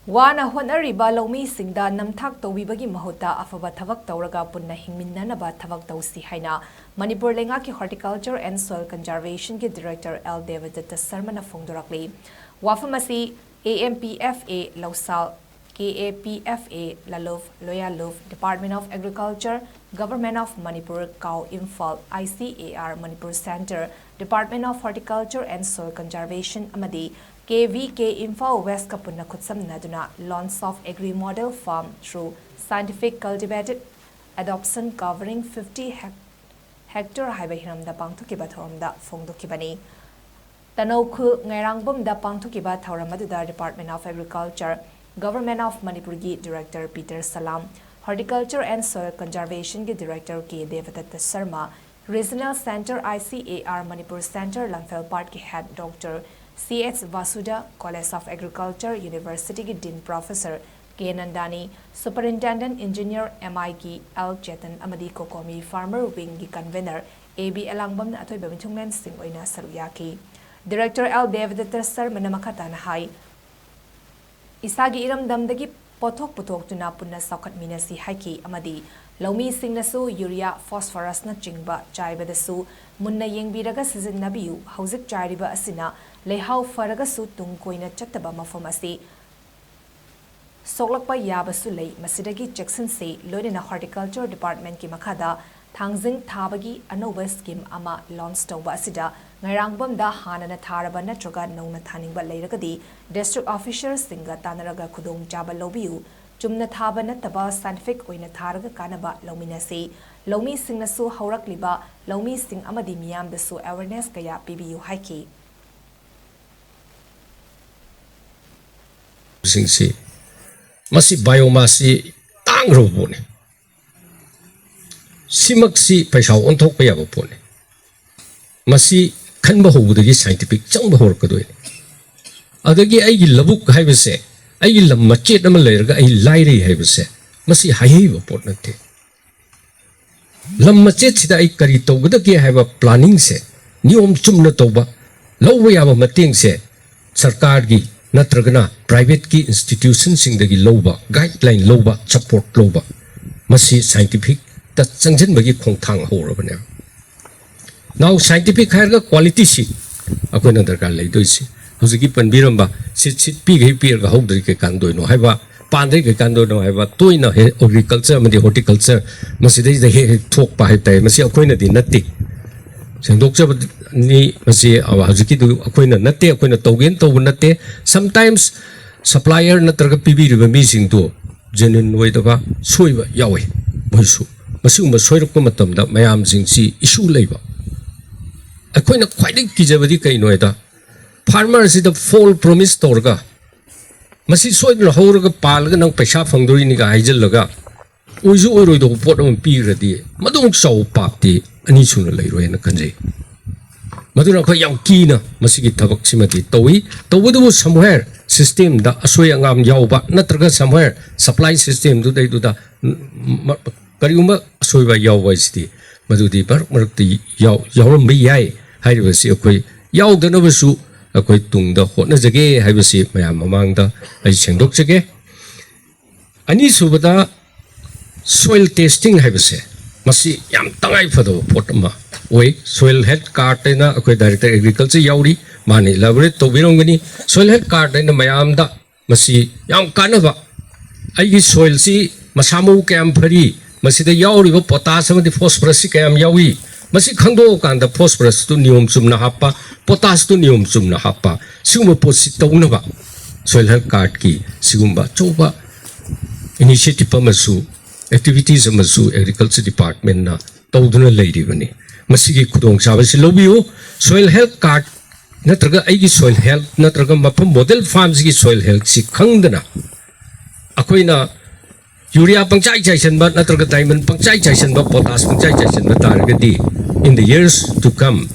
Wana Hotnariba Loumi Singda Namthak Toubibagi Mahutta Afaba Thabak Touraga Punna Hingmin Nanaba Thabak TOUSI HAINA MANIPUR LEINGAK HORTICULTURE and Soil Conservation के Director DEBADUTTA SHARMA FONGDORAKLI Wafamasi AMPFA Lausal KAPFA Laluf Loyaluf Department of Agriculture Government of Manipur Kau Imphal ICAR Manipur Center Department of Horticulture and Soil Conservation Amadi KVK Imphal West Punna Naduna launch of Agri Model Farm through scientific cultivated adoption covering 50 hectare Haibahiram da Pangtukiba Thoramda Fongdokibani Tanoku Nairangbum da Pangtukiba Thoramadida Department of Agriculture Government of Manipurgi Director Peter Salam Horticulture and Soil Conservation के Director के Devdutt Sharma Regional Center ICAR Manipur Center Lamphel Part के Head Dr. CH Vasuda College of Agriculture University के Dean Professor K Nandani Superintendent Engineer MI की L Chetan Amadi Kokomi Farmer Wing की Convener AB Alangbam अथोई बमिथुंगमेन Singh ओइना सरुया की Director L Devdutt Sharma नमखता नहाई Isagi iram damdagi pothok tuna punna saukat minasi haiki amadi Loumi Singda su urea phosphorus na chingba chaiba su munna yengbiraga sizinnabiu hauzik chairiba asina lehau faraga su tungkoina chattaba mafam asi soklakpa yaba su lei masidagi Jackson se loina Horticulture Department ki makhada Thangjing Thabagi Anoba scheme ama launch tawba asida Ngairangbam da hanana tharaba natraga nauna thaningba leiragadi district officers singa tanaraga khudong jaba lobiu chumna thaba nataba scientific oina tharaga kanaba lominasi Loumi Singda su haurakliba Loumi Sing amadi miyam da su awareness kaya pibiu haiki singsi masi biomasi tangrobone Simaksi paisa ontok pa yaba pone. Masi kan bahubudagi scientific chang bahor kadoy. Adagi ay labuk hay bese ay lamachet naman layraga ay layri hay bese masi hay ba pot nate. Lamachet sida ay karito gudagi hay ba planning se niyom chum na toba lawa yaba mating se sarkar gi natragana private ki institution singdagi loba guideline loba support loba masi scientific that sanction bagi khong thang ho rabane now scientific higher quality si akona darkar lai doisi hojiki panbiramba sit pi gai pi ga hogdri ke kandoi no haiba pandri ke kandoi no haiba toina he agriculture madi horticulture masidai da he thok pa hai tai masi akoina di natti sengdok cha ni masi awa hojiki du akoina natte akoina togen to natte sometimes supplier natraga pibi riba mi sing to genuine way da ba soiba yawe boisu Masung soirok matam da mayam sing si issue labor. A coin of quite a kijabadi kainoeda. Farmers is the full promise torga. Masi soil horga palgan of pesha fangdurinica hijelaga. Uzu oro do pot on piradi. Madung show party an issue later in a country. Madura Koyakina, Masiki Tabaksimati, Towi, Towu somewhere system da Asoyangam Yauba, Natraga somewhere supply system do they do the Kariuma Soiva Yawaisti, Madudi Barkmarti Yawam Yai, Hidevasi, Okoi, Yaw the Novasu, a Koitung the Hotnazage, Hivasi, Mayam among the Shendokzage. Anisubada soil testing Hivase, Masi Yam Tangai for the Potama. Way soil health card in a director agriculture Yauri, Mani Laborate, Tobirongani, soil health card in the Mayamda, Masi Young Kanava. I soil see Masamu Campari. Masi the yauri potassium the phosphorus cam yawi. Masi kando kan the phosphorus to neum sumna hapa, potass to neum sumna hapa, suma positonava. Soil health card key, Sigumba, Choba, initiative masu, activities of masu, agriculture department na, Toduna lady vani. Masigi kudong sabasi lobio, soil health card, natraga aigi soil health, natraga mapam model farms ki soil health si kangdana. Akoina Urea pangchai chaisan ba natraga diamond pangchai chaisan ba potash pangchai chaisan ba targadi in the years to come